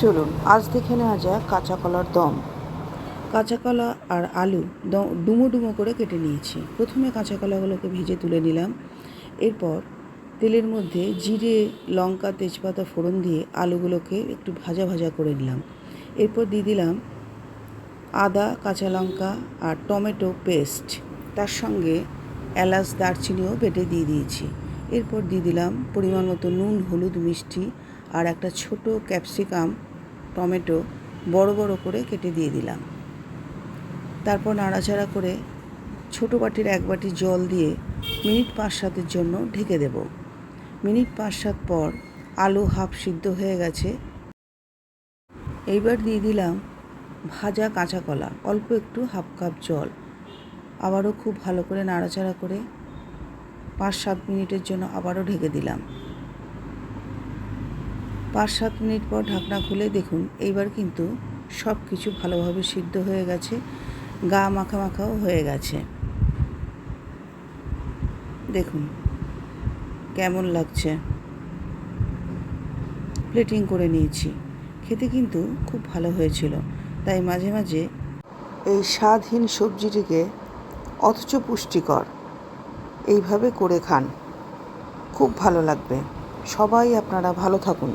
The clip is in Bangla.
চলুন আজ দেখে নেওয়া যাক কাঁচা কলার দম। কাঁচা কলা আর আলু ডুমো ডুমো করে কেটে নিয়েছি। প্রথমে কাঁচা কলাগুলোকে ভেজে তুলে নিলাম। এরপর তেলের মধ্যে জিরে, লঙ্কা, তেজপাতা ফোড়ন দিয়ে আলুগুলোকে একটু ভাজা ভাজা করে নিলাম। এরপর দিয়ে দিলাম আদা, কাঁচা লঙ্কা আর টমেটো পেস্ট, তার সঙ্গে এলাচ, দারচিনিও বেটে দিয়ে দিয়েছি। এরপর দিয়ে দিলাম পরিমাণ মতো নুন, হলুদ, মিষ্টি আর একটা ছোট ক্যাপসিকাম, টমেটো বড় বড় করে কেটে দিয়ে দিলাম। তারপর নাড়াচাড়া করে ছোট বাটির 1 বাটি জল দিয়ে মিনিট 5-7 জন্য ঢেকে দেব। মিনিট 5-7 পর আলু হাফ সিদ্ধ হয়ে গেছে। এইবার দিয়ে দিলাম ভাজা কাঁচা কলা, অল্প একটু হাফ কাপ জল। আবারও খুব ভালো করে নাড়াচাড়া করে 5-7 মিনিটের জন্য আবারও ঢেকে দিলাম। 5-7 মিনিট পর ঢাকনা খুলে দেখুন এইবার কিন্তু সব কিছু ভালোভাবে সিদ্ধ হয়ে গেছে, গা মাখা মাখাও হয়ে গেছে। দেখুন কেমন লাগছে। প্লেটিং করে নিয়েছি। খেতে কিন্তু খুব ভালো হয়েছিল। তাই মাঝে মাঝে এই স্বাদহীন সবজিটিকে অথচ পুষ্টিকর এইভাবে করে খান, খুব ভালো লাগবে। সবাই আপনারা ভালো থাকুন।